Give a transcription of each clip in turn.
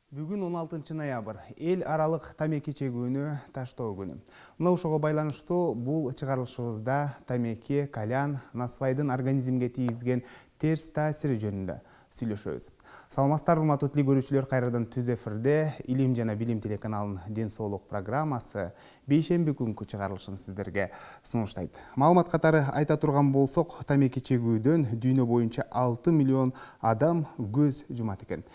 Бүгін 16 ноябрь, эл аралык тамеки чегүүнү таштоо күнү. Мына ошого байланыштуу бул чыгарылышыбызда тамеки, кальян, насвайдын организмге тийгизген терс таасири жөнүндө сүйлөшөбүз. Саламатсыздарбы урматтуу теле көрүүчүлөр, кайрадан түз эфирде Илим жана Билим телеканалынын Ден соолук программасы бейшемби күнкү чыгарылышын сиздерге сунуштайт. Маалымат катары айта турган болсок, тамеки чегүүдөн дүйнө боюнча 6 миллион адам көз жумат экен.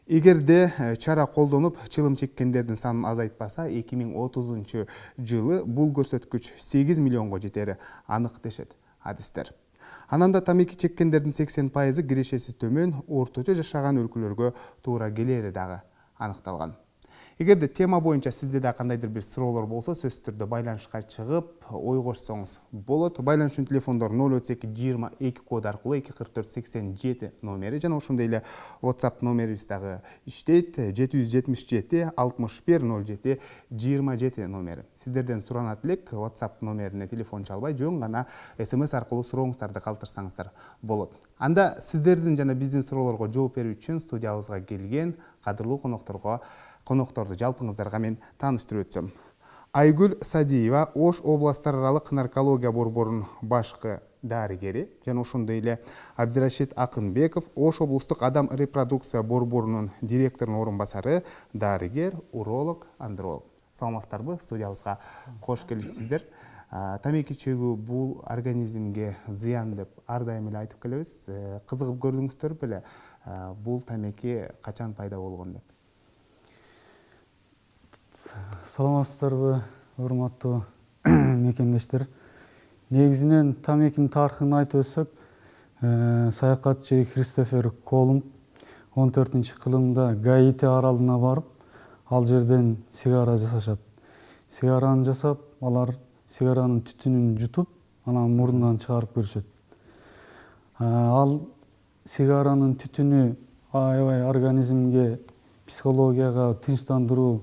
Эгерде чара колдонуп, чылым чеккендердин санын азайтпаса, 2030 жылы бул көрсөткүч 8 миллионго жетери анык дешет адистер. Ананда тамеки чеккендердин 80% кирешеси төмөн, орточо жашаган өлкөлөргө туура келери дагы аныкталган. Эгерде тема боюнча сизде да кандайдыр бир суроолор болсо, сөзсүз түрдө байланышка чыгып, ой кошсоңуз болот. Байланышчу телефондор 032 22 код аркылуу 244 87 номери жана ошондой эле WhatsApp номерибиз дагы иштейт. 777 61 07 27 номери. Сиздерден суранат элек, WhatsApp номерине телефон чалбай, жөн гана SMS аркылуу сурооңуздарды калтырсаңыздар болот. Анда сиздердин жана биздин суроолорго жооп берүү үчүн студиябызга келген кадырлуу конокторду жалпыңыздарга мен тааныштырып өтсөм. Айгүл Садиева Ош областар аралык наркология борборунун башкы дарыгери жана ошондой эле Абдирашид Акынбеков Ош облустук адам репродукция борборунун директорунун орун басары, дарыгер, уролог, андролог. Саламатсыздарбы? Студиябызга кош келипсиздер. Тамеки чегүү бул организмге зыян деп ар дайым эле айтып келебиз. Кызыгып көрдүңүздөр беле бул тамеки качан пайда болгон деп? Саламатсыздарбы, урматтуу мекендештер. Негизинен тамекинин тарыхын айтып өтсөк, саякатчы Кристофер Колумб 14-кылымда Гаити аралына барып, ал жерден сигара жасашат. Сигараны жасап, алар сигаранын түтүнүн жутуп, анан мурдунан чыгарып көрүшөт. Ал сигаранын түтүнү аябай организмге, психологияга тынчтандыруу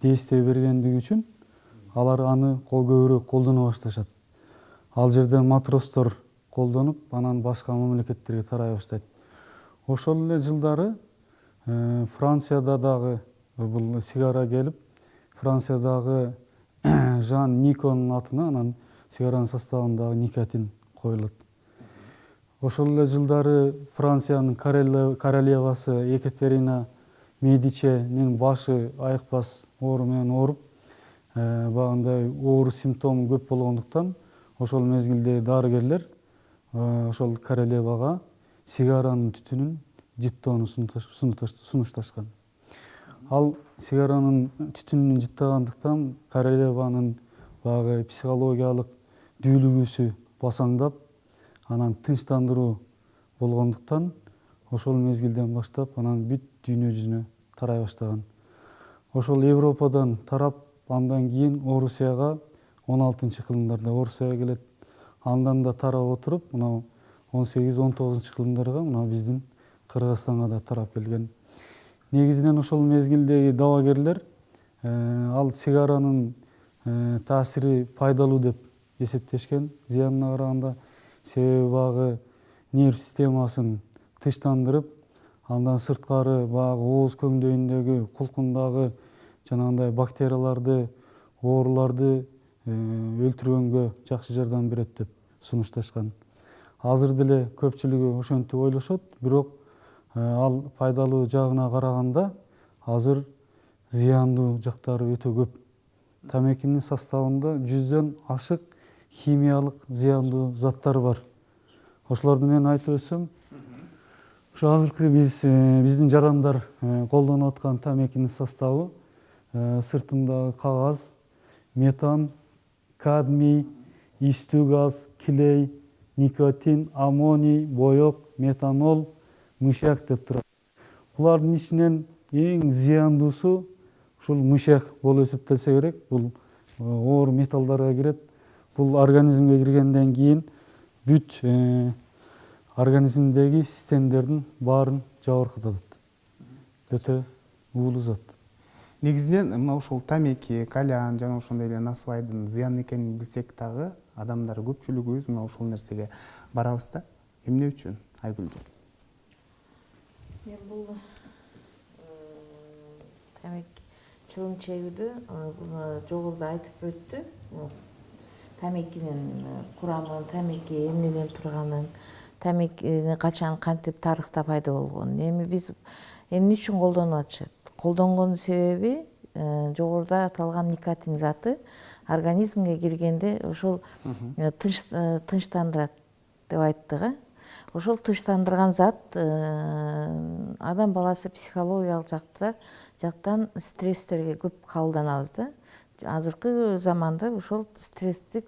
действие бергендиги үчүн алар аны көбүрөөк колдоно башташат. Ал жерде матростор колдонуп, анан башка мамлекеттерге тарай баштайт. Ошол эле жылдары Францияда дагы бул сигара келип, Франциядагы Жан Никонун атына анан сигаранын составындагы никотин коюлат. Ошол эле жылдары Франциянын королевасы Екатерина Медиченин башы айыкпас оору менен ооруп, багындай оору симптому көп болгондуктан, ошол мезгилде дарыгерлер ошол королевага сигаранын түтүнүн жыттоону сунушташкан. Ал сигаранын түтүнүн жыттагандыктан королеванын багы психологиялык дүүлүгүсү басаңдап, анан тынчтандыруу болгондуктан ошол мезгилден баштап анан бүт дүйнө жүзүнө тарай баштаган. Ошол Европадан тарап, андан кийин Орусияга 16-кылымдарда Орусияга келет. Андан да тарап отуруп, мына 18-19-кылымдарга мына биздин Кыргызстанга да тарап келген. Негизинен ошол мезгилдеги дабагерлер ал сигаранын таасири пайдалуу деп эсептешкен, зыянына караганда. Себеби багы нерв системасын тынчтандырып, андан сырткары багы ооз көңдөйүндөгү кулкундагы жанагындай бактерияларды, ооруларды өлтүргөнгө жакшы жардам берет деп сунушташкан. Азыр деле көпчүлүгү ошентип ойлошот, бирок ал пайдалуу жагына караганда азыр зыяндуу жактары өтө көп. Тамекинин составында 100дөн ашык химиялык зыяндуу заттар бар. Ошолорду мен айтып өтсөм, ошо азыркы биздин жарандар колдонуп аткан тамекинин составы сыртындагы кагаз, метан, кадмий, истүү газ, клей, никотин, аммоний, боек, метанол, мышьяк деп турат. Булардын ичинен эң зыяндуусу ушул мышьяк болуп эсептелсе керек. Бул оор металлдарга кирет. Бул организмге киргенден кийин бүт организмдеги системдердин баарын жабыркатат. Өтө уулуу зат. Негизинен мына ушул тамеки, кальян жана ошондой эле насвайдын зыян экенин билсек дагы, адамдар көпчүлүгүбүз мына ушул нерсеге барабыз да. Эмне үчүн, Айгүл? Бул тамеки чылым чегүүдө жогоруда айтып өттү. Тамекинин курамын, тамеки эмнеден турганын, тамекини качан кантип тарыхта пайда болгонун. Эми биз эмне үчүн колдонуп атышат? Колдонгон себеби жогоруда аталган никотин заты организмге киргенде ошол тынчтандырат деп айттык. Ошол тынчтандырган зат адам баласы психологиялык жактан стресстерге көп кабылданабыз да. Азыркы заманда ошол стресстик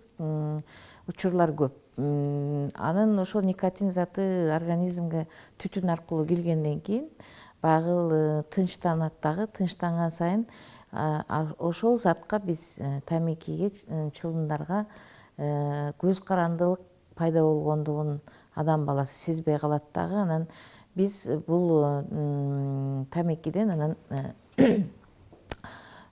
учурлар көп. Анын ошол никотин заты организмге түтүн аркылуу киргенден кийин багыл тынчтанат дагы. Тынчтанган сайын ошол затка биз тамекиге, чылымдарга көз карандылык пайда болгондугун адам баласы сезбей калат дагы. Анан биз бул тамекиден анан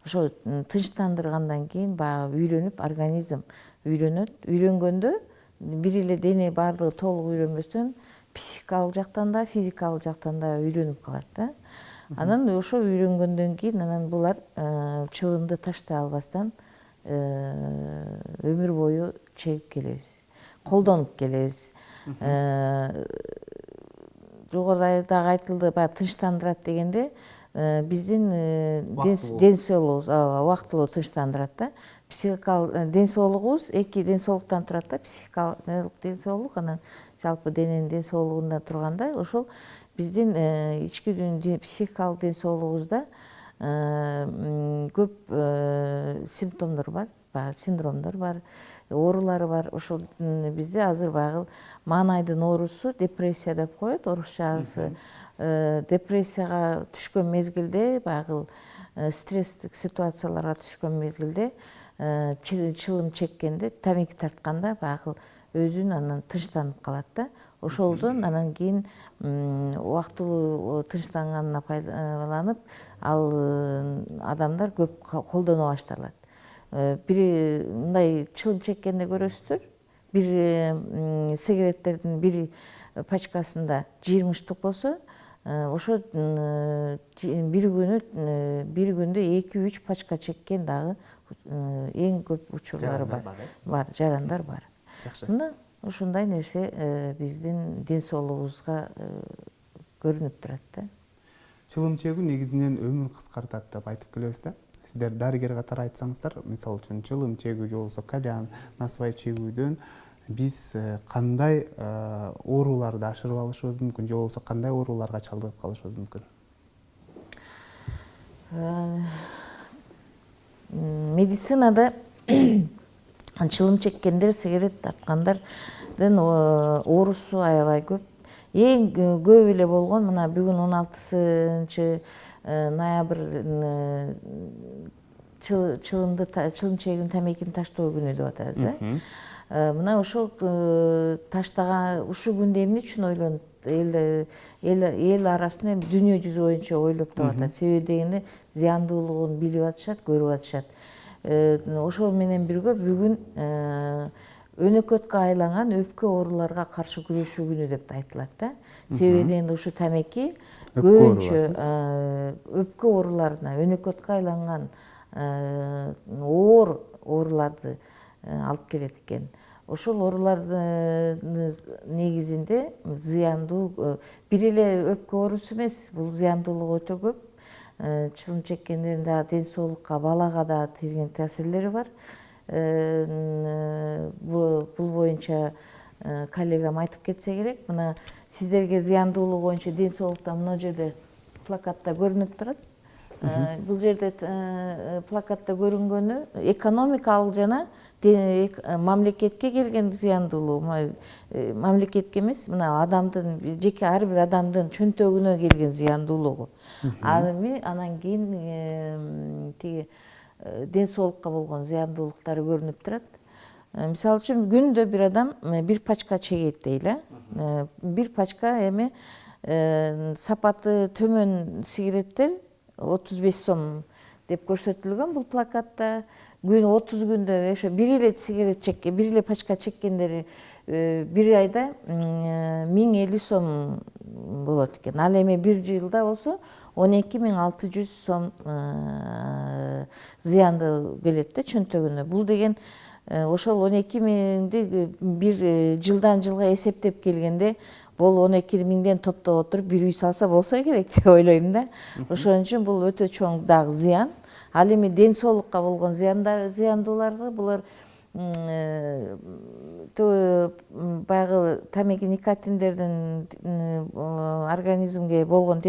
ошо тынчтандыргандан кийин баягы үйлөнүп организм үйлөнөт. Үйлөнгөндө бир эле дене баардыгы толук үйлөнбөстөн психикалык жактан да, физикалык жактан да үйлөнүп калат да. Анан ошо үйлөнгөндөн кийин анан булар чылымды таштай албастан өмүр бою чегип келебиз, колдонуп келебиз. Жогоруда дагы айтылды, баягы тынчтандырат дегенде биздин ден соолугубуз убактылуу тынчтандырат да. Психикалык ден соолугубуз эки ден соолуктан турат да. Психикалык ден соолук, анан жалпы дененин ден соолугунда турганда ошол биздин ички психикалык ден соолугубузда көп симптомдор бар, баягы синдромдор бар, оорулары бар. Ошол бизде азыр баягы маанайдын оорусу депрессия деп коет орусчасы. Депрессияга түшкөн мезгилде, баягы стресстик ситуацияларга түшкөн мезгилде чылым чеккенде, тамеки тартканда баягы өзүн анан тынчтанып калат да. Ошолдон анан кийин убактылуу тынчтанганына пайдаланып, ал адамдар көп колдоно башталат. Бир мындай чылым чеккенде көрөсүздөр, бир сигареттердин бир пачкасында 20 штук болсо, ошо бир күндө 2-3 пачка чеккен дагы эң көп учурлары бар, жарандар бар. Мына ушундай нерсе биздин ден соолугубузга көрүнүп турат да. Чылым чегүү негизинен өмүр кыскартат деп айтып келебиз да. Сиздер дарыгер катары айтсаңыздар, мисалы үчүн чылым чегүү же болбосо кальян, насыбай чегүүдөн биз кандай ооруларды ашырып алышыбыз мүмкүн, же болбосо кандай ооруларга чалдыгып калышыбыз мүмкүн? Медицинада чылым чеккендер, сигарет тарткандардын оорусу аябай көп. Эң көп эле болгон мына бүгүн 16 ноябрь чылым чегүүнү, тамекини таштоо күнү деп атабыз. Мына ошол таштаган ушул күндө эмне үчүн ойлонуп эл арасында дүйнө жүзү боюнча ойлоп табатат. Себеби дегенде зыяндуулугун билип атышат, көрүп атышат. Ошол менен бирге бүгүн өнөкөткө айланган өпкө ооруларга каршы күрөшүү күнү деп айтылат да. Себеби дегенде ушу тамеки көбүнчө өпкө ооруларына, өнөкөткө айланган оор ооруларды алып келет экен. Ошол оорулардын негизинде зыяндуу бир эле өпкө оорусу эмес, бул зыяндуулугу өтө көп. Чылым чеккендердин дагы ден соолукка, балага да тийген таасирлери бар. Бул боюнча коллегам айтып кетсе керек. Мына сиздерге зыяндуулугу боюнча ден соолукта мына жерде плакатта көрүнүп турат. Бул жерде плакатта көрүнгөнү экономикалык жана мамлекетке келген зыяндуулугу, мамлекетке эмес, мына адамдын, жеке ар бир адамдын чөнтөгүнө келген зыяндуулугу. Анан кийин тиги ден соолукка болгон зыяндуулуктары көрүнүп турат. Мисалы үчүн күндө бир адам бир пачка чегет дейли. Бир пачка эми сапаты төмөн сигареттер 35 сом деп көрсөтүлгөн бул плакатта. күн 30 күндө ошо бир эле сигарет чеккен, бир эле пачка чеккендери бир айда 1050 сом болот экен. Ал эми бир жылда болсо 12600 сом зыянды келет да чөнтөгүнө. Бул деген ошол 12.000ди бир жылдан жылга эсептеп келгенде бул 12.000ден топтоп отуруп бир үй салса болсо керек деп ойлойм да. Ошон үчүн бул өтө чоң дагы зыян. Ал эми ден соолукка болгон зыяндууларды булар баягы тамеки никотиндердин организмге болгон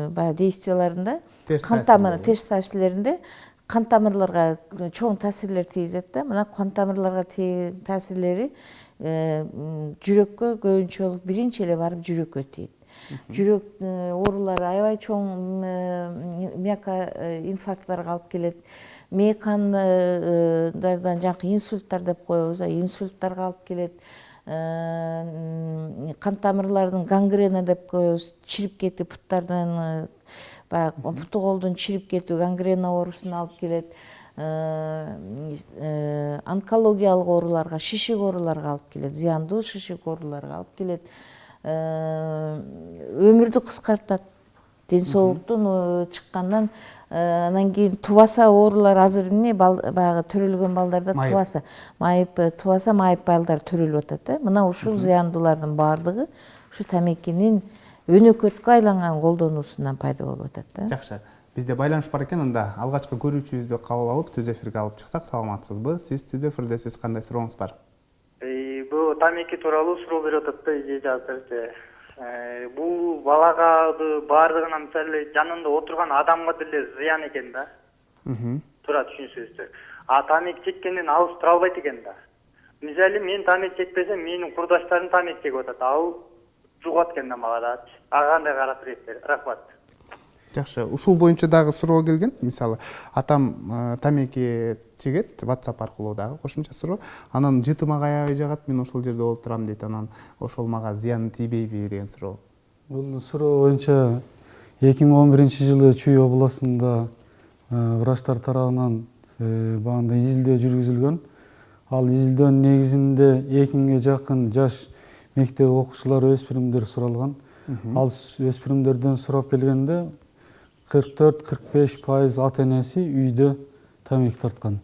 баягы действияларында терс таасирлеринде кан тамырларга чоң таасирлер тийгизет да. Мына кан тамырларга таасирлери жүрөккө көбүнчө биринчи эле барып жүрөккө тийет. Жүрөк оорулары аябай чоң миока инфарктларга алып келет. Мейкандардан жанакы инсульттар деп коебуз, инсульттарга алып келет. Кан тамырлардын гангрена деп коебуз, чирип кетип путтардын баягы путу колдун чирип кетүү гангрена оорусуна алып келет. Онкологиялык ооруларга, шишик ооруларга алып келет, зыяндуу шишик ооруларга алып келет. Өмүрдү кыскартат. Ден соолуктун чыккандан анан кийин тубаса оорулар азыр эмне баягы төрөлгөн балдарда тубаса майып балдар төрөлүп атат да. Мына ушул зыяндуулардын баардыгы ушу тамекинин өнөкөткө айланган колдонуусунан пайда болуп атат да. Жакшы. Бизде байланыш бар экен, анда алгачкы көрүүчүбүздү кабыл алып, түз эфирге алып чыксак, саламатсызбы? Сиз түз эфирдесиз, кандай сурооңуз бар? Бул тамеки тууралуу суроо берип атат да, жооп берчи. Бул балага баардыгына мисалы жанында отурган адамга деле зыян экен да. Туура түшүнсөңүзчү. Тамеки чеккенден алыс тура албайт экен да. Мисалы мен тамеки чекпесем, менин курдаштарым тамеки чегип атат. Ал жугат экен да мага да. Ага кандай карап бересиздер? Рахмат. Жакшы. Ушул боюнча дагы суроо келген. Мисалы, атам тамеки чегет, WhatsApp аркылуу дагы кошумча суроо. Анан жытыма аябай жагат, мен ошол жерде болуп турам дейт. Анан ошол мага зыян тийбейби деген суроо. Бул суроо боюнча 2011-жылы Чүй областында врачтар тарабынан багында изилдөө жүргүзүлгөн. Ал изилдөөнүн негизинде 2000ге жакын жаш мектеп окуучулары, өспүрүмдөр суралган. Ал өспүрүмдөрдөн сурап келгенде 44-45% ата-энеси үйдө тамеки тарткан.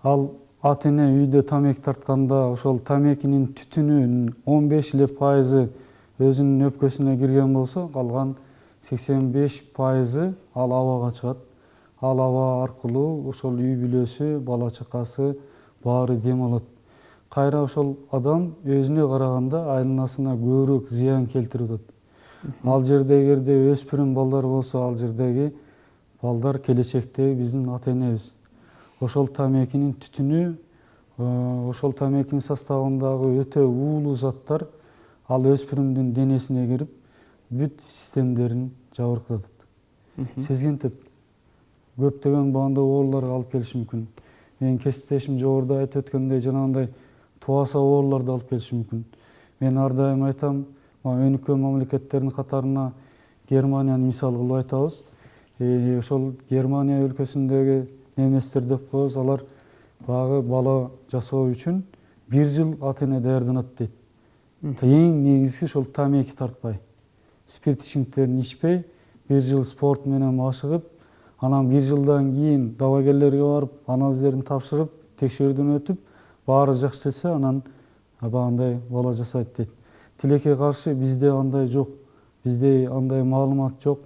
Ал ата-эне үйдө тамеки тартканда ошол тамекинин түтүнүнүн 15% өзүнүн өпкөсүнө кирген болсо, калган 85% ал абага чыгат. Ал аба аркылуу ошол үй бүлөсү, бала чакасы баары дем алат. Кайра ошол адам өзүнө караганда айланасына көбүрөөк зыян келтирип атат. Ал жерде эгерде өспүрүм балдар болсо, ал жердеги балдар келечектеги биздин ата-энебиз. Ошол тамекинин түтүнү, ошол тамекинин составындагы өтө уулуу заттар ал өспүрүмдүн денесине кирип, бүт системдерин жабыркатат. Сезгентип, көптөгөн баанда ооруларга алып келиши мүмкүн. Менин кесиптешим жогоруда айтып өткөндөй, жанагындай тубаса ооруларды алып келиши мүмкүн. Мен ар дайым айтам, өнүккөн мамлекеттердин катарына Германияны мисал кылып айтабыз. Ошол Германия өлкөсүндөгү немецтер деп коебуз, алар багы бала жасоо үчүн 1 жыл ата-эне даярданат дейт. Эң негизги ошол тамеки тартпай, спирт ичимдиктерин ичпей, 1 жыл спорт менен машыгып, анан 1 жылдан кийин дабагерлерге барып, анализдерин тапшырып, текшерүүдөн өтүп, баары жакшы чечсе, анан абагандай бала жасайт дейт. Тилекке каршы бизде андай жок. Бизде андай маалымат жок.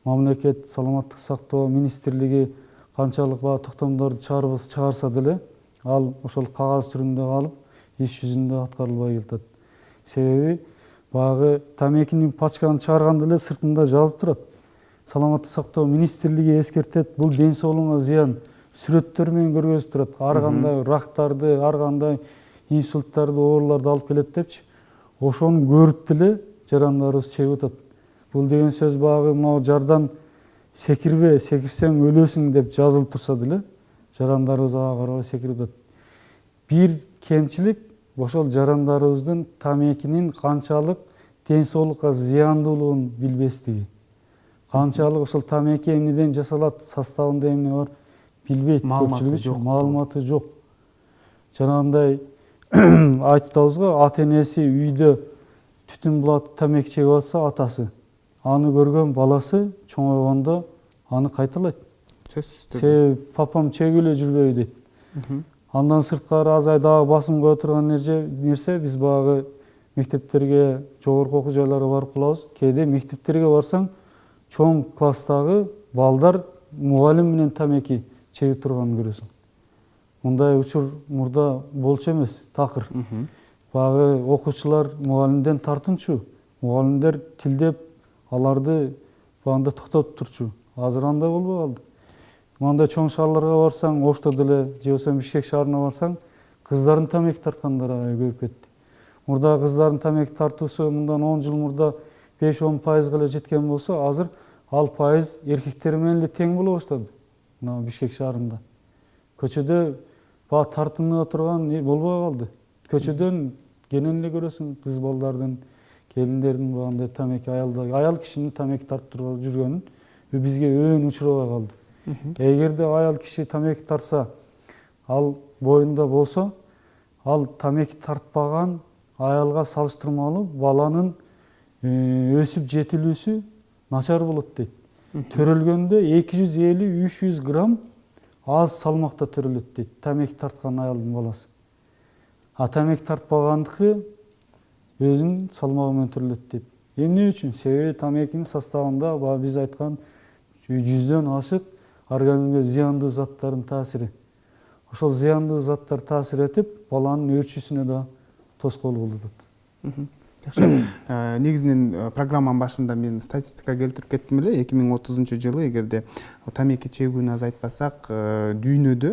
Мамлекет саламаттык сактоо министрлиги канчалык токтомдорду чыгарса деле, ал ошол кагаз түрүндө калып, иш жүзүндө аткарылбай келатат. Себеби багы тамекинин пачканы чыгарганда эле сыртында жазып турат. Саламаттык сактоо министрлиги эскертет, бул ден соолугуңа зыян. Сүрөттөр менен көргөзүп турат. Ар кандай рактарды, ар кандай инсульттарды, ооруларды алып келет депчи. Ошону көрүп деле жарандарыбыз чегип атат. Бул деген сөз багы могу жардан секирбе, секирсең өлөсүң деп жазылып турса деле, жарандарыбыз ага карабай секирип атат. Бир кемчилик ошол жарандарыбыздын тамекинин канчалык ден соолукка зыяндуулугун билбестиги. Канчалык ошол тамеки эмнеден жасалат, составында эмне бар билбейт көпчүлүк үчүн, маалыматы жок. Жанагындай айтып атабыз го, ата энеси үйдө түтүн булат тамеки чегип атса, атасы аны көргөн баласы чоңойгондо аны кайталайт. Сөзсүз түрдө. Себеби папам чегип эле жүрбөйбү дейт. Андан сырткары азай дагы басым кое турган нерсе, биз баягы мектептерге, жогорку окуу жайларга барып калабыз. Кээде мектептерге барсаң, чоң класстагы балдар мугалим менен тамеки чегип турганын көрөсүң. Мындай учур мурда болчу эмес, такыр. Баягы окуучулар мугалимден тартынчу, мугалимдер тилдеп аларды баанда токтотуп турчу. Азыр андай болбой калды. Мындай чоң шаарларга барсаң, Ошто деле же болбосо Бишкек шаарына барсаң, кыздардын тамеки тарткандары көбөйүп кетти. Мурда кыздардын тамеки тартуусу мындан 10 жыл мурда 5-10% эле жеткен болсо, азыр ал пайыз эркектер менен эле тең боло баштады. Мына Бишкек шаарында. Көчөдө баа тартынып турган болбой калды. Көчөдөн кенен эле көрөсүң кыз балдардын, келиндердин баандай тамеки аял кишинин тамеки тартып жүргөнүн бизге өөн учурабай калды. Эгерде аял киши тамеки тарса, ал боюнда болсо, ал тамеки тартпаган аялга салыштырмалуу баланын өсүп жетилүүсү начар болот дейт. Төрөлгөндө 250-300 грамм аз салмакта төрөлөт дейт тамеки тарткан аялдын баласы. А тамеки тартпагандыкы өзүнүн салмагы менен төрөлөт дейт. Эмне үчүн? Себеби тамекинин составында биз айткан 100дөн ашык организмге зыяндуу заттардын таасири. Ошол зыяндуу заттар таасир этип, баланын өөрчүүсүнө да тоскоолуу болуп атат. Жакшы. Негизинен программанын башында мен статистика келтирип кеттим эле. 2030 жылы эгерде тамеки чегүүнү азайтпасак, дүйнөдө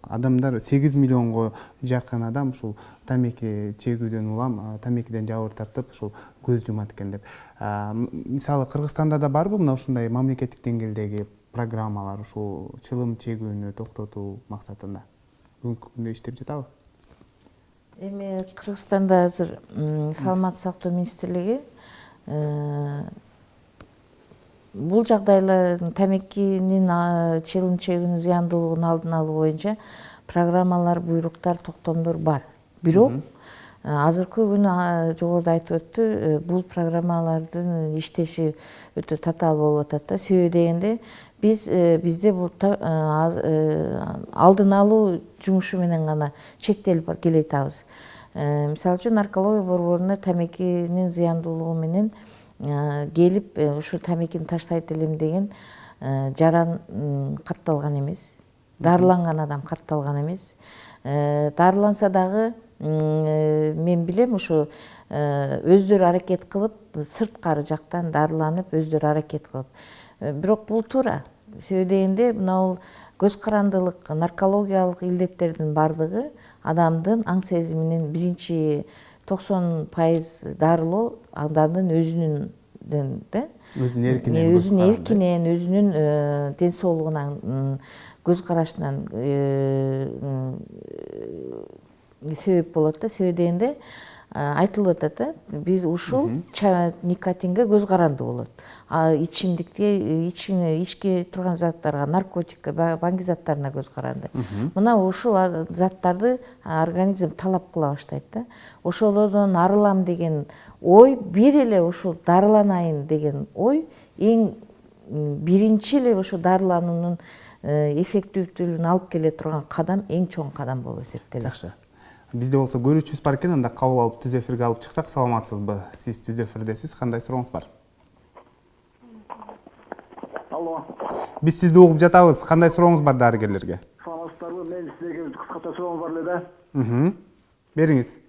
адамдар 8 миллионго жакын адам ушул тамеки чегүүдөн улам, тамекиден жабыр тартып, ушул көз жумат экен деп. Мисалы Кыргызстанда да барбы мына ушундай мамлекеттик деңгээлдеги программалар ушул чылым чегүүнү токтотуу максатында? Бүгүнкү күндө иштеп жатабы? Эми Кыргызстанда азыр саламаттык сактоо министрлиги бул жагдайлардын тамекинин чылым чегүүнүн зыяндуулугунун алдын алуу боюнча программалар, буйруктар, токтомдор бар. Бирок азыркы күнү жогоруда айтып өттү, бул программалардын иштеши өтө татаал болуп атат да. Себеби дегенде бизде бул алдын алуу жумушу менен гана чектелип келатабыз. Мисалы үчүн наркология борборуна тамекинин зыяндуулугу менен келип ушу тамекини таштайт элем деген жаран катталган эмес. Дарыланган адам катталган эмес. Дарыланса дагы мен билем ушу өздөрү аракет кылып, сырткары жактан дарыланып, өздөрү аракет кылып. Бирок бул туура. Себеби дегенде мына көз карандылык, наркологиялык илдеттердин бардыгы адамдын аң сезиминин биринчи 90% дарылоо адамдын өзүнүн өзүнүн эркинен, өзүнүн ден соолугунан, көз карашынан себеп болот да. Себеби дегенде айтылып атат да, биз ушул никотинге көз каранды болот. Ичимдикке, ичке турган заттарга, наркотикке, баңги заттарына көз каранды. Мына ушул заттарды организм талап кыла баштайт да. Ошолордон арылам деген ой, бир эле ушул дарыланайын деген ой эң биринчи эле ошо дарылануунун эффективдүүлүгүн алып келе турган кадам, эң чоң кадам болуп эсептелет. Жакшы. Бизде болсо көрүүчүбүз бар экен, анда кабыл алып түз эфирге алып чыксак, саламатсызбы? Сиз түз эфирдесиз, кандай сурооңуз бар? Алло. Биз сизди угуп жатабыз. Кандай сурооңуз бар дарыгерлерге? Саламатсыздарбы? Мен сизге кыскача суроом бар эле да. Бериңиз.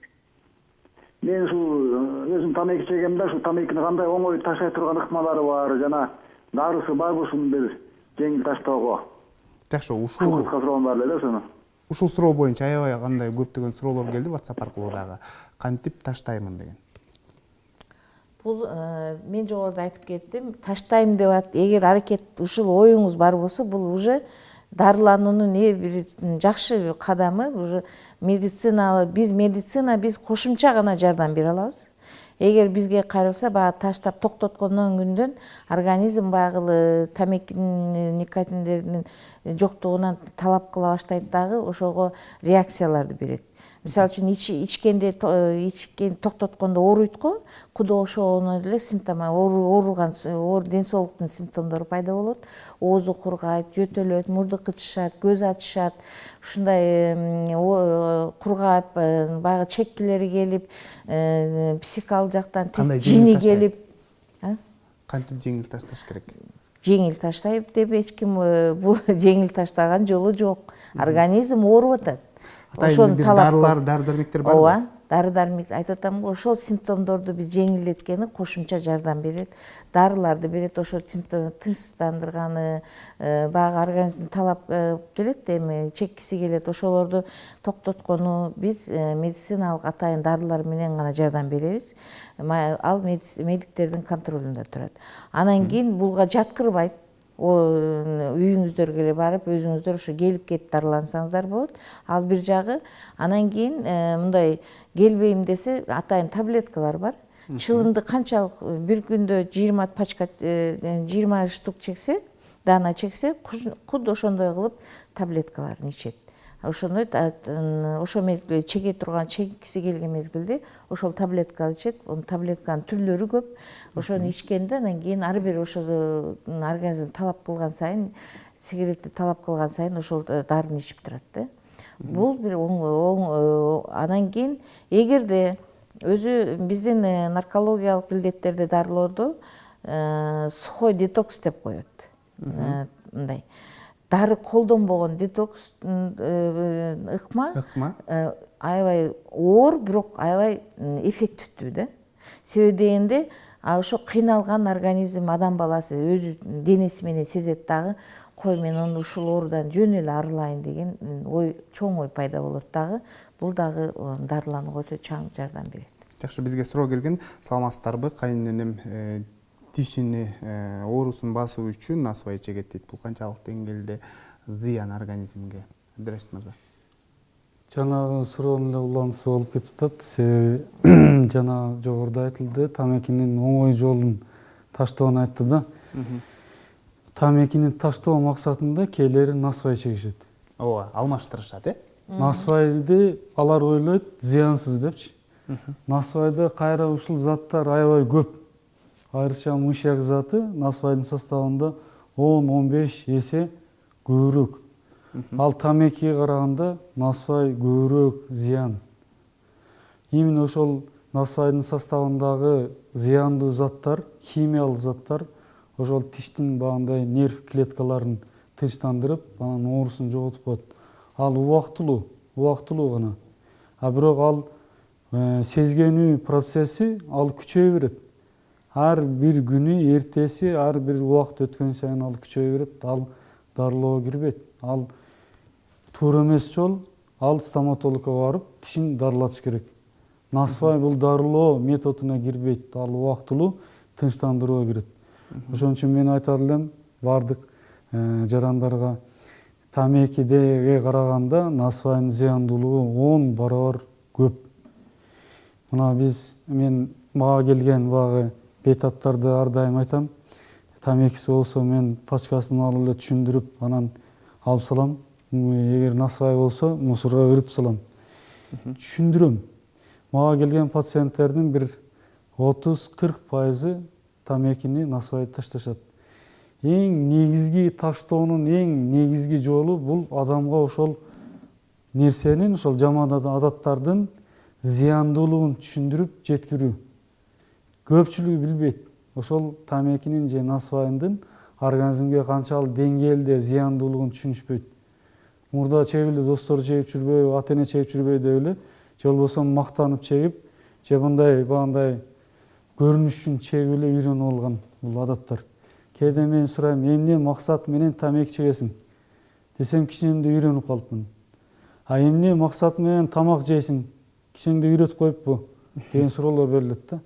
Мен өзүм тамеки чегем да, тамекини кандай оңой таштай турган ыкмалары бар, жана дарысы барбы ушуну бир жеңил таштоого? Жакшы, ушул суроом бар эле да. Ушул суроо боюнча аябай кандай көптөгөн суроолор келди WhatsApp аркылуу дагы. Кантип таштаймын деген. Бул мен жогоруда айтып кеттим, таштайм деп атат. Эгер аракет ушул оюңуз бар болсо, бул уже дарылануунун бир жакшы кадамы. Уже биз кошумча гана жардам бере алабыз. эгер бизге кайрылса баягы таштап токтоткондон күндөн организм баягы тамекинин никотиндердин жоктугунан талап кыла баштайт дагы, ошого реакцияларды берет. Мисалы үчүн ичкен токтоткондо ооруйт го, кудо ошону эле симптом, ооруган ден соолуктун симптомдору пайда болот. Оозу кургайт, жөтөлөт, мурду кычышат, көз ачышат, ушундай кургап, баягы чеккилери келип, психикалык жактан жини келип. Кантип жеңил ташташ керек? Жеңил таштайт деп эч ким бул жеңил таштаган жолу жок. Организм ооруп атат. Ошону дарылар, дары-дармектер барбы? Ооба, дары-дармек айтып атам го, ошол симптомдорду биз жеңилдеткени кошумча жардам берет. Дарыларды берет, ошол симптомду тынчтандырганы, баягы организм талап келет, эми чеккиси келет, ошолорду токтоткону биз медициналык атайын дарылар менен гана жардам беребиз. Ал медиктердин контролунда турат. Анан кийин булга жаткырбайт. Үйүңүздөргө эле барып, өзүңүздөр ошо келип кетип дарылансаңыздар болот. Ал бир жагы. Анан кийин мындай келбейм десе, атайын таблеткалар бар. Чылымды канчалык бир күндө 20 пачка, 20 штук чексе, дана чексе, куд ошондой кылып таблеткаларын ичет. Ошондой ошо мезгилде чеге турган, чеккиси келген мезгилде ошол таблетканы ичет. Таблетканын түрлөрү көп. Ошону ичкенде анан кийин ар бир ошол организм талап кылган сайын, сигаретти талап кылган сайын ошол дарыны ичип турат да. Бул бир анан кийин эгерде өзү биздин наркологиялык илдеттерди дарылоодо сухой детокс деп коет. Мындай дары колдонбогон детокс ыкма аябай оор, бирок аябай эффективдүү да. Себеби дегенде ошо кыйналган организм адам баласы өзү денеси менен сезет дагы, кой мен ушул оорудан жөн эле арылайын деген чоң ой пайда болот дагы. Бул дагы дарыланууга өтө чаң жардам берет. Жакшы, бизге суроо келген. Саламатсыздарбы? Кайненем тишини оорусун басуу үчүн насвай чегет дейт. Бул канчалык деңгээлде зыян организмге? Абдырашид мырза. Жанагы суроонун эле уланысы болуп кетип атат. Себеби жана жогоруда айтылды, тамекинин оңой жолун таштоону айтты да. Тамекинин таштоо максатында кээлери насвай чегишет. Ооба, алмаштырышат, Насвайды алар ойлойт зыянсыз депчи. Насвайда кайра ушул заттар аябай көп. Айрыкча мышьяк заты насвайдын составында 10-15 эсе көбүрөөк. Ал тамекиге караганда насвай көбүрөөк зыян. Именно ошол насвайдын составындагы зыяндуу заттар, химиялык заттар ошол тиштин багындай нерв клеткаларын тынчтандырып, анан оорусун жоготуп коет. Ал убактылуу гана. А бирок ал сезгенүү процесси ал күчөйө берет. Ар бир күнү эртеси, ар бир убакыт өткөн сайын ал күчөйө берет. Ал дарылоого кирбейт. Ал туура эмес жол. Ал стоматологко барып, тишин дарылатыш керек. Насвай бул дарылоо методуна кирбейт. Ал убактылуу тынчтандырууга кирет. Ошон үчүн мен айтар элем бардык жарандарга тамекиге караганда насвайдын зыяндуулугу 10 барабар көп. Мына мага келген багы бейтаптарды ар дайым айтам. Тамекиси болсо мен пачкасын алып эле түшүндүрүп, анан алып салам. Эгер насвай болсо мусорго кырып салам. Түшүндүрөм. Мага келген пациенттердин бир 30-40% тамекини насвайды ташташат. Эң негизги таштоонун негизги жолу бул адамга ошол нерсенин, ошол жаман адаттардын зыяндуулугун түшүндүрүп жеткирүү. Көпчүлүгү билбейт. Ошол тамекинин же насвайдын организмге канчалык деңгээлде зыяндуулугун түшүнүшпөйт. Мурда чегип эле достор чегип жүрбөйбү, ата-эне чегип жүрбөйбү деп эле, же болбосо мактанып чегип, же багындай көрүнүш үчүн чегип эле үйрөнүп алган бул адаттар. Кээде мен сурайм, эмне максат менен тамеки чегесиң? Десем, кичинемде үйрөнүп калыпмын. А эмне максат менен тамак жейсиң? Кичинеңде үйрөтүп коюппу? Деген суроолор берилет да.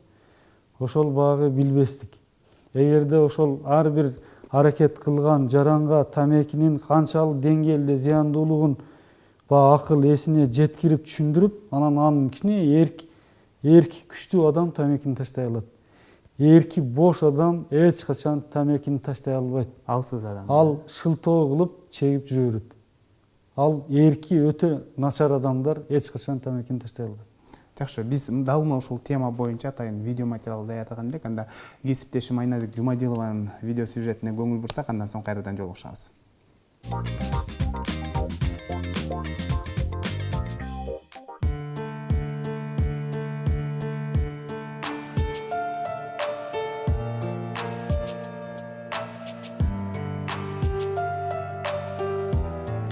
Ошол багы билбестик. Эгерде ошол ар бир аракет кылган жаранга тамекинин канчалык деңгээлде зыяндуулугун акыл эсине жеткирип түшүндүрүп, анан анын кичине эрки күчтүү адам тамекини таштай алат. Эрки бош адам эч качан тамекини таштай албайт. Алсыз адам. Ал шылтоо кылып чегип жүрө берет. Ал эрки өтө начар адамдар эч качан тамекини таштай албайт. Жакшы, биз дал ушул тема боюнча атайын видео материал даярдаган элек, анда кесиптешим Айназик Жумадилованын видео сюжетине көңүл бурсак, андан соң кайрадан жолугушабыз.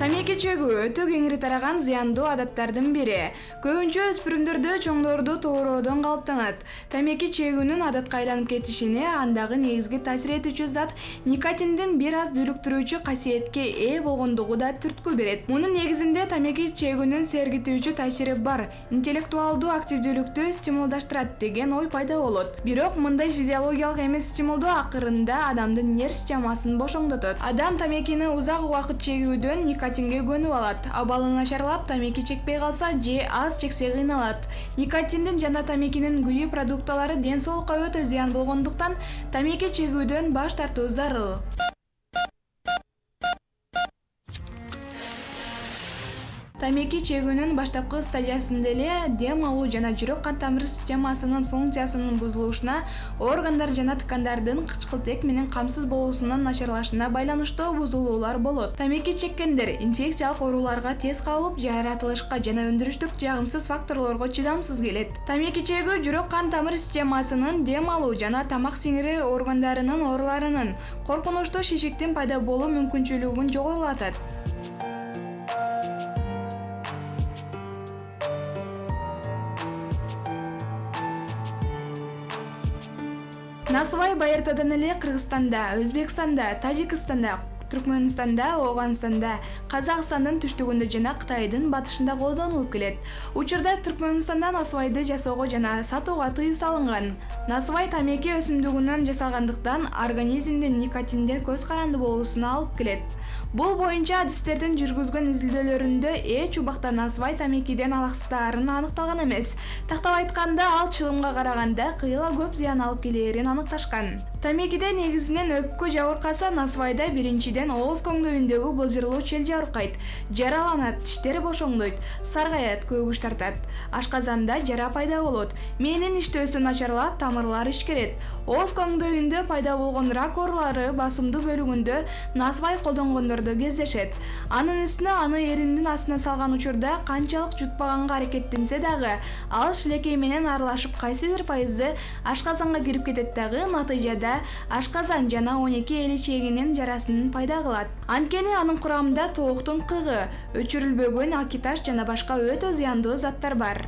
Тамеки чегүү өтө кеңири тараган зыяндуу адаттардын бири. Көбүнчө өспүрүмдөрдө чоңдорду тоороодон калыптанат. Тамеки чегүүнүн адатка айланып кетишине андагы негизги таасир этүүчү зат никотиндин бир аз дүрүктүрүүчү касиетке ээ болгондугу да түрткү берет. Мунун негизинде тамеки чегүүнүн сергитүүчү таасири бар, интеллектуалдуу активдүүлүктү стимулдаштырат деген ой пайда болот. Бирок мындай физиологиялык эмес стимулдоо акырында адамдын нерв системасын бошоңдотот. Адам тамекини узак убакыт чегүүдөн никотинге көнүп алат. Абалы начарлап, тамеки чекпей калса же аз чексе кыйналат. Никотиндин жана тамекинин күйүү продукталары ден соолукка өтө зыян болгондуктан тамеки чегүүдөн баш тартуу зарыл. Тамеки чегүүнүн баштапкы стадиясында эле дем алуу жана жүрөк кан тамыр системасынын функциясынын бузулушуна, органдар жана ткандардын кычкылтек менен камсыз болуусунун начарлашына байланыштуу бузулуулар болот. Тамеки чеккендер инфекциялык ооруларга тез кабылып, жаратылышка жана өндүрүштүк жагымсыз факторлорго чыдамсыз келет. Тамеки чегүү жүрөк кан тамыр системасынын, дем алуу жана тамак сиңирүү органдарынын ооруларынын, коркунучтуу шишиктин пайда болуу мүмкүнчүлүгүн жогорулатат. Насыбай Байыртадан эле Кыргызстанда, Өзбекстанда, Тажикстанда, Түркмөнстанда, Ооганстанда, Казакстандын түштүгүндө жана Кытайдын батышында колдонулуп келет. Учурда Түркмөнстанда насыбайды жасоого жана сатууга тыюу салынган. Насыбай тамеки өсүмдүгүнөн жасалгандыктан организмдин никотинден көз каранды болуусуна алып келет. Бул боюнча адистердин жүргүзгөн изилдөөлөрүндө эч убакта насыбай тамекиден алаксыздарын аныкталган эмес. Тактап айтканда, ал чылымга караганда кыйла көп зыян алып келээрин аныкташкан. Тамекиде негизинен өпкө жабыркасы, насыбайда биринчиден ооз көңдөйүндөгү былжырлуу чел жабыркайт, жараланат, тиштери бошоңдойт, саргаят, көгүш тартат. Ашказанда жара пайда болот, мээнин иштөөсү начарлап, тамырлар ишкерет. Ооз көңдөйүндө пайда болгон рак оорулары басымдуу бөлүгүндө насыбай колдонгондордо кездешет. Анын үстүнө аны эриндин астына салган учурда канчалык жутпаганга аракеттенсе дагы, ал шилекей менен аралашып кайсы бир пайызы ашказанга кирип кетет дагы, натыйжада ашказан жана 12 эли чегинин жарасын пайда кылат. Анткени анын курамында тооктун кыгы, өчүрүлбөгөн акиташ жана башка өтө зыяндуу заттар бар.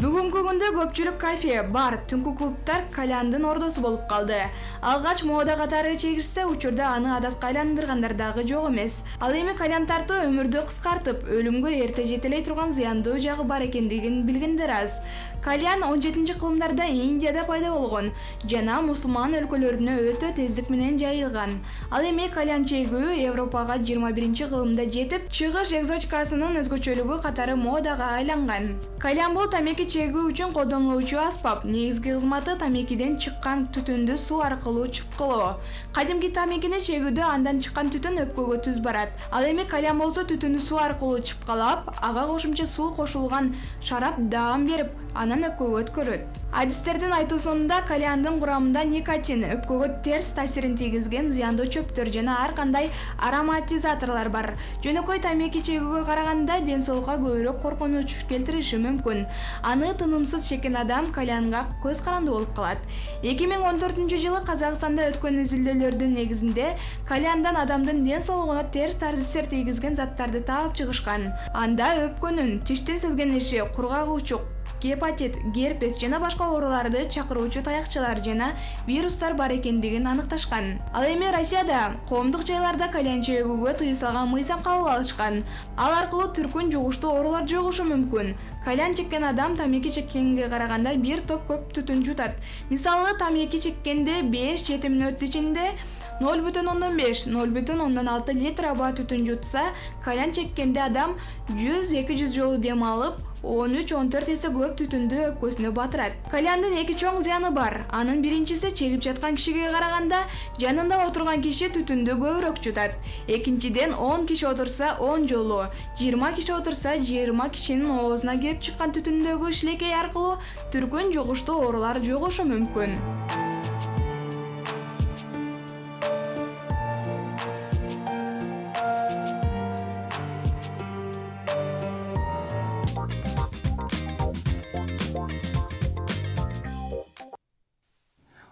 Бүгүнкү күндө көпчүлүк кафе, бар, түнкү клубтар кальяндын ордосу болуп калды. Алгач мода катары чегишсе, учурда аны адатка айландыргандар дагы жок эмес. Ал эми кальян тартуу өмүрдү кыскартып, өлүмгө эрте жетелей турган зыяндуу жагы бар экендигин билгендер аз. Кальян 17-кылымдарда Индияда пайда болгон жана мусулман өлкөлөрүнө өтө тездик менен жайылган. Ал эми кальян чегүү Европага 21-кылымда жетип, чыгыш экзотикасынын өзгөчөлүгү катары модага айланган. Кальян бул тамеки чегүү үчүн колдонулуучу аспап. Негизги кызматы тамекиден чыккан түтүндү суу аркылуу чыпкылоо. Кадимки тамекини чегүүдө андан чыккан түтүн өпкөгө түз барат. Ал эми кальян болсо түтүнү суу аркылуу чыпкалап, ага кошумча суу кошулган шарап даам берип, анан өпкөгө өткөрөт. Адистердин айтуусунда кальяндын курамында никотин, өпкөгө терс таасирин тийгизген зыяндуу чөптөр жана ар кандай ароматизаторлор бар. Жөнөкөй тамеки чегүүгө караганда ден соолукка көбүрөөк коркунуч келтириши мүмкүн. Аны тынымсыз чеккен адам кальянга көз каранды болуп калат. 2014-жылы Казакстанда өткөн изилдөөлөрдүн негизинде кальяндан адамдын ден соолугуна терс таасир тийгизген заттарды таап чыгышкан. Анда өпкөнүн, тиштин сезгениши, кургагуучук, гепатит, герпес жана башка ооруларды чакыруучу таякчалар жана вирустар бар экендигин аныкташкан. Ал эми Россияда коомдук жайларда кальян чегүүгө тыюу салган мыйзам кабыл алышкан. Ал аркылуу түркүн жугуштуу оорулар жугушу мүмкүн. Кальян чеккен адам тамеки чеккенге караганда бир топ көп түтүн жутат. Мисалы, тамеки чеккенде 5-7 мүнөт ичинде 0,5-0,6 литр аба түтүн жутса, кальян чеккенде адам 100-200 жолу дем алып, 13-14 эсе көп түтүндү өпкөсүнө батырат. Кальяндын эки чоң зыяны бар. Анын биринчиси чегип жаткан кишиге караганда жанында отурган киши түтүндү көбүрөөк жутат. Экинчиден 10 киши отурса 10 жолу, 20 киши отурса 20 кишинин оозуна кирип чыккан түтүндөгү шилекей аркылуу түркүн жугуштуу оорулар жугушу мүмкүн.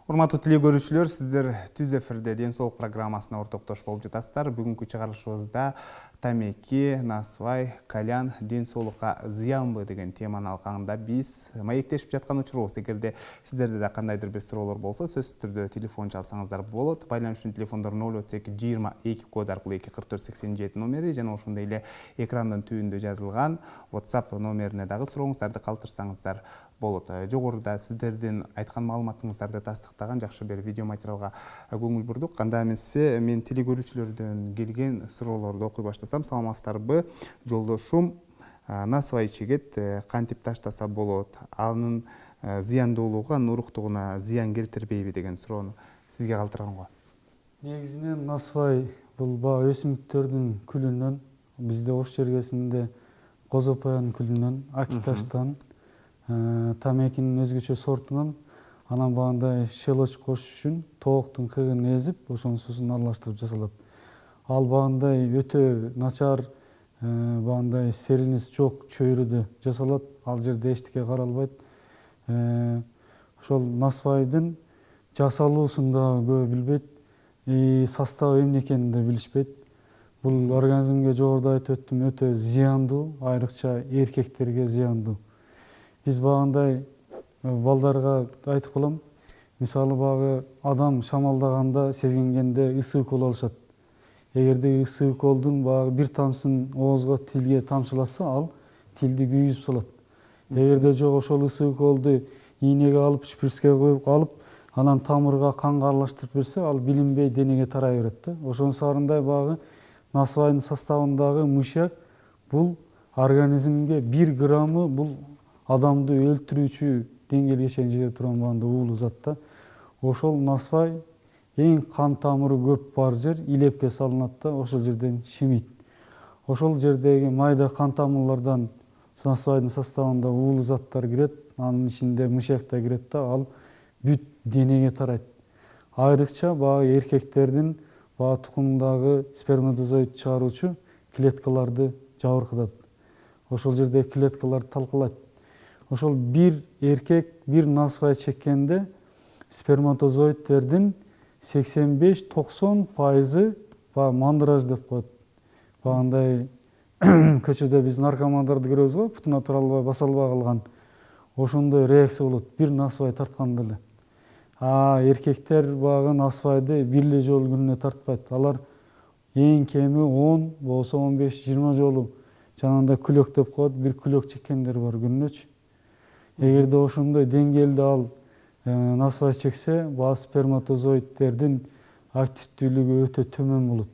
Урматтуу теле көрүүчүлөр, сиздер Түз эфирде Ден соолук программасына ортоктош болуп жатасыздар. Бүгүнкү чыгарылышыбызда тамеки, насыбай, кальян ден соолукка зыянбы деген теманын алкагында биз маектешип жаткан учурубуз. Эгерде сиздерде да кандайдыр бир суроолор болсо, сөзсүз түрдө телефон чалсаңыздар болот. Байланыш телефондор 032 код аркылуу 24487 номери жана ошондой эле экрандын түбүндө жазылган WhatsApp номерине дагы сурооңуздарды калтырсаңыздар болот. Жогоруда сиздердин айткан маалыматыңыздарды тастыктаган жакшы бир видео материалга көңүл бурдук. Анда эмесе мен теле көрүүчүлөрдөн келген суроолорду окуй баштасам. Саламатсыздарбы? Жолдошум насыбай чегет, кантип таштаса болот? Анын зыяндуулугу анын уруктугуна зыян келтирбейби деген суроону сизге калтырган го. Негизинен насыбай бул баягы өсүмдүктөрдүн күлүнөн, бизде Ош жергесинде козопаян күлүнөн, акиташтан, тамекинин өзгөчө сортунан, анан багандай шелоч кошуш үчүн тооктун кыгын эзип, ошонун суусун аралаштырып жасалат. Ал багандай өтө начар, багандай серилиси жок чөйрөдө жасалат. Ал жерде эчтеке каралбайт. Ошол насыбайдын жасалуусун дагы көбү билбейт, составы эмне экенин да билишпейт. Бул организмге жогоруда айтып өттүм, өтө зыяндуу, айрыкча эркектерге зыяндуу. Биз багандай балдарга айтып калам, мисалы багы адам шамалдаганда, сезгенгенде ысык укол алышат. Эгерде ысык уколдун багы бир тамчысын оозго, тилге тамчыласа, ал тилди күйгүзүп салат. Эгерде жок, ошол ысык уколду ийнеге алып, шприцке коюп алып, анан тамырга, канга аралаштырып берсе, ал билинбей денеге тарай берет да. Ошонун сарындай багы насыбайдын составындагы мышьяк бул организмге 1 граммы бул адамды өлтүрүүчү деңгээлге чейин жете турган багында уулуу зат да. Ошол насыбай эң кан тамыры көп бар жер илепке салынат да, ошол жерден шимийт. Ошол жердеги майда кан тамырлардан насыбайдын составында уулуу заттар кирет, анын ичинде мышьяк да кирет да, ал бүт денеге тарайт. Айрыкча багы эркектердин багы тукумундагы сперматозоид чыгаруучу клеткаларды жабыркатат. Ошол жерде клеткаларды талкалайт. Ошол бир эркек бир насыбай чеккенде сперматозоидтердин 85-90% мандыраж деп коет. Багындай көчөдө биз наркомандарды көрөбүз го, бутуна тура албай, баса албай калган. Ошондой реакция болот бир насыбай тартканда эле. Эркектер багы насыбайды бир эле жолу күнүнө тартпайт. Алар эң кеми 10 болсо 15-20 жолу жанагындай күлөк деп коет, бир күлөк чеккендер бар күнүнөчү. Эгерде ошондой деңгээлде ал насыбай чексе, багы сперматозоидтердин активдүүлүгү өтө төмөн болот.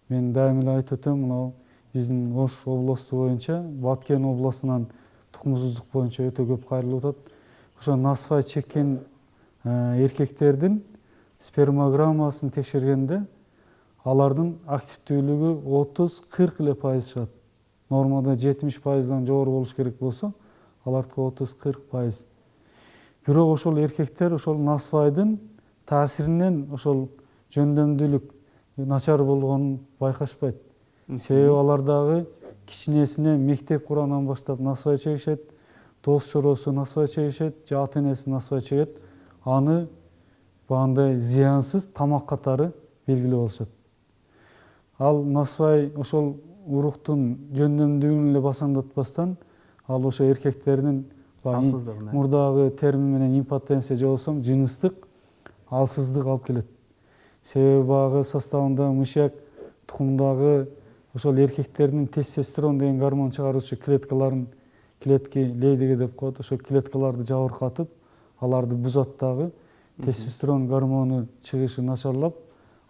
Мен дайым эле айтып өтөм, мына биздин Ош областу боюнча, Баткен областынан тукумсуздук боюнча өтө көп кайрылып атат. Ошо насыбай чеккен эркектердин спермограммасын текшергенде алардын активдүүлүгү 30-40 эле пайыз чыгат. Нормада 70%дан жогору болуш керек болсо, алардыкы 30-40%. Бирок ошол эркектер ошол насыбайдын таасиринен ошол жөндөмдүүлүк начар болгонун байкашпайт. Себеби алар дагы кичинесине мектеп куранан баштап насыбай чегишет, дос чоросу насыбай чегишет, же ата энеси насыбай чегет. Аны багындай зыянсыз тамак катары белгилеп алышат. Ал насыбай ошол уруктун жөндөмдүүлүгүн эле басаңдатпастан, ал ошо эркектердин Алсыздыгына. Мурдагы термин менен импотенция же болсом жыныстык алсыздык алып келет. Себеби багы составында мышьяк тукумдагы ошол эркектердин тестостерон деген гормон чыгаруучу клетки лейдиги деп коет. Ошол клеткаларды жабыркатып, аларды бузат дагы, тестостерон гормону чыгышы начарлап,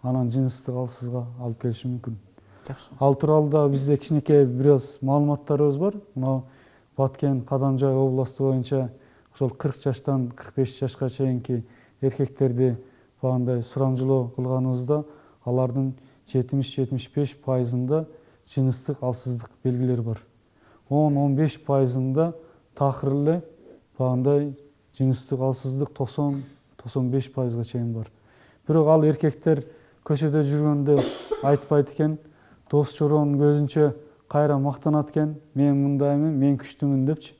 анан жыныстык алсызга алып келиши мүмкүн. Жакшы. Ал тууралуу да бизде кичинекей бир аз маалыматтарыбыз бар. Мына Баткен, Кадамжай областы боюнча ошол 40 жаштан 45 жашка чейинки эркектерди багындай сурамжылоо кылганыбызда алардын 70-75%-ында жыныстык алсыздык белгилери бар. 10-15%-ында такыр эле багындай жыныстык алсыздык 90-95%-га чейин бар. Бирок ал эркектер көчөдө жүргөндө айтпайт экен, дос жоронун көзүнчө кайра мактанат экен, мен мындаймын, мен күчтүмүн депчи.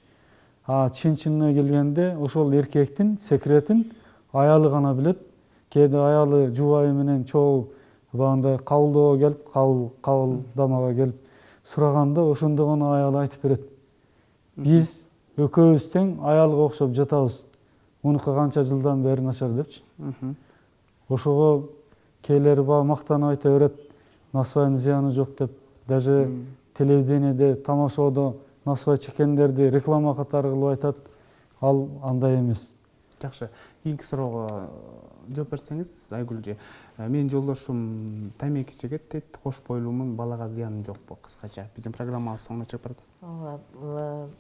Чын-чынына келгенде ошол эркектин секретин аялы гана билет. Кээде аялы жубайы менен чогуу багындай кабылдоого келип, кабылдамага келип сураганда ошондо гана аялы айтып берет. Биз экөөбүз тең аялга окшоп жатабыз. Мунука канча жылдан бери начар депчи. Ошого кээлери баа мактанып айта берет, насыбайдын зыяны жок деп. Даже телевидениеде, тамашоодо насыбай чеккендерди реклама катары кылып айтат. Ал андай эмес. Жакшы. Кийинки суроого жооп берсеңиз, Айгүл эже. Менин жолдошум тамеки чегет дейт, кош бойлуумун, балага зыяны жокпу кыскача. Биздин программабыз соңуна чыгып барат.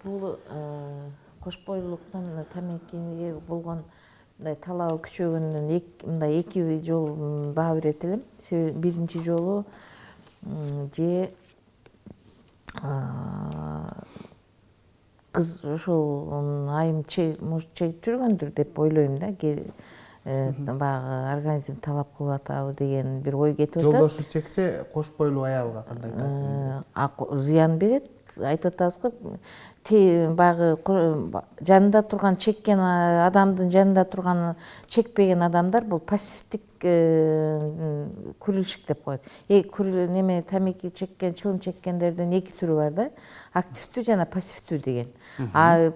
Бул кош бойлуулуктан тамекиге болгон талабы күчөгөндөн мындай эки жол баа берет элем. Биринчи жолу же кыз ошол айым чегип жүргөндүр деп ойлойм да. Баягы организм талап кылып атабы деген бир ой кетип атат. Жолдошу чексе, кош бойлуу аялга кандай таасир? Зыян берет. Айтып атабыз го, баягы жанында турган чеккен адамдын жанында турган чекпеген адамдар бул пассивдик күрүлүшүк деп коет. Неме тамеки чеккен, чылым чеккендердин эки түрү бар да. Активдүү жана пассивдүү деген.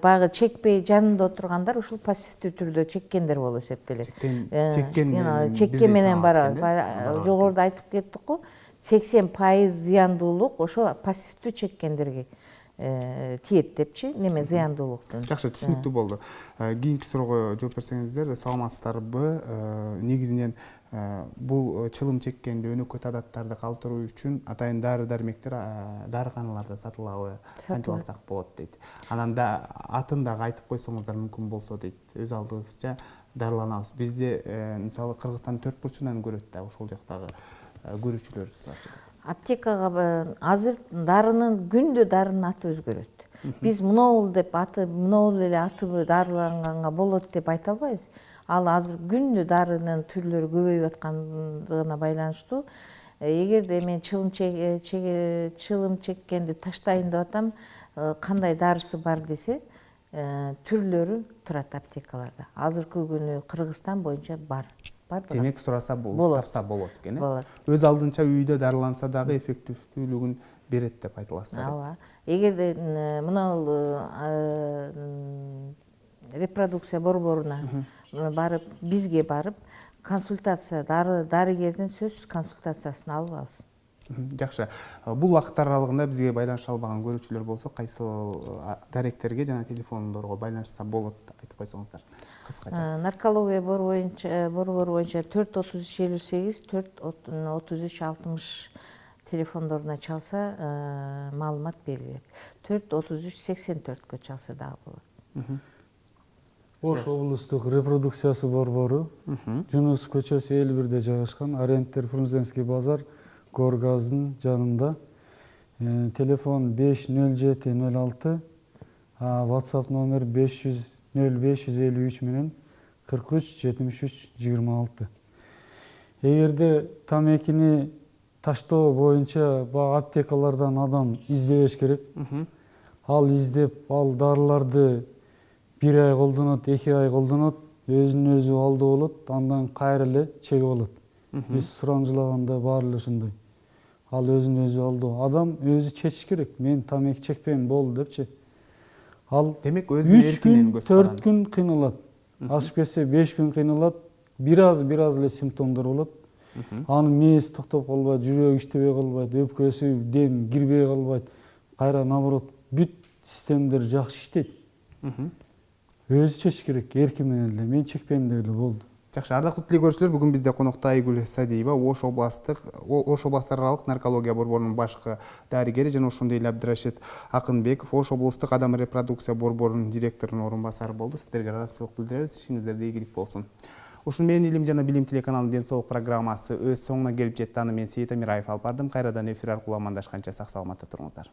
Баягы чекпей жанында отургандар ушул пассивдүү түрдө чеккендер болуп эсептелет. Чеккен менен барабар. Жогоруда айтып кеттик го, 80% зыяндуулук ошо пассивдүү чеккендерге тиет депчи, неме зыяндуулуктун. Жакшы, түшүнүктүү болду. Кийинки суроого жооп берсеңиздер, саламатсыздарбы? Негизинен бул чылым чеккенде өнөкөт адаттарды калтыруу үчүн атайын дары-дармектер дарыканаларда сатылабы? Кантип алсак болот дейт. Анан да атын дагы айтып койсоңуздар мүмкүн болсо дейт. Өз алдыбызча дарыланабыз. Бизде мисалы Кыргызстандын 4 бурчунан көрөт да ошол жактагы көрүүчүлөр. Аптекага азыр күндө дарынын аты өзгөрөт. Биз мынол деп эле аты дарыланганга болот деп айта албайбыз. Ал азыр күндө дарынын түрлөрү көбөйүп аткандыгына байланыштуу. Эгерде мен чылым чеккенди таштайын деп атам, кандай дарысы бар десе, түрлөрү турат аптекаларда. Азыркы күнү Кыргызстан боюнча бар. Демек сураса болот, тапса болот экен. Болот. Өз алдынча үйдө дарыланса дагы эффективдүүлүгүн берет деп айтыласыздар. Ооба. Эгерде мынау репродукция борборуна барып, бизге барып, консультация, дарыгердин сөзсүз консультациясын алып алсын. Жакшы. Бул убакыттар аралыгында бизге байланыша албаган көрүүчүлөр болсо, кайсы даректерге жана телефондорго байланышса болот, айтып койсоңуздар. Кыскача. Наркология борбору боюнча 43358, 43360 телефондоруна чалса, маалымат берилет. 43384-кө чалса дагы болот. Ош облустук репродукциясы борбору Жунус көчөсү 51-де жайгашкан, Ориенттер Фрунзенский базар Горгаздын жанында. Телефон 50706, WhatsApp номер 500-0553 менен 43-73-26. Эгерде тамекини таштоо боюнча аптекалардан адам издебеш керек. Ал издеп, ал дарыларды 1 ай колдонот, 2 ай колдонот, өзүнүн өзү алдоо болот, андан кайра эле чегип алат. Биз сурамжылаганда баары эле ошондой. Ал өзүнүн өзү алдоо. Адам өзү чечиш керек. Мен тамеки чекпейм болду депчи. Ал демек өзүнүн 3 эркинен күн, көз 4 каранды. күн кыйналат. Ашып кетсе 5 күн кыйналат. Бир аз эле симптомдор болот. Анын мээси токтоп калбайт, жүрөгү иштебей калбайт, өпкөсү, дем кирбей калбайт. Кайра наоборот бүт системдер жакшы иштейт. Өзү чечиш керек, эрки менен эле. Мен чекпейм деп эле болду. Жакшы, ардактуу тиле көрүүчүлөр, бүгүн бизде конокто Айгүл Садиева, Ош областар аралык наркология борборунун башкы дарыгери жана ошондой эле Абдырашид Акынбеков, Ош облустук адам репродукция борборунун директорунун орун басары болду. Сиздерге ыраазычылык билдиребиз. Ишиңиздерде ийгилик болсун. Ушун менен Илим жана билим телеканалынын Ден соолук программасы өз соңуна келип жетти. Аны мен Сейит Амираев алып бардым. Кайрадан эфир аркылуу амандашканча сак саламатта туруңуздар.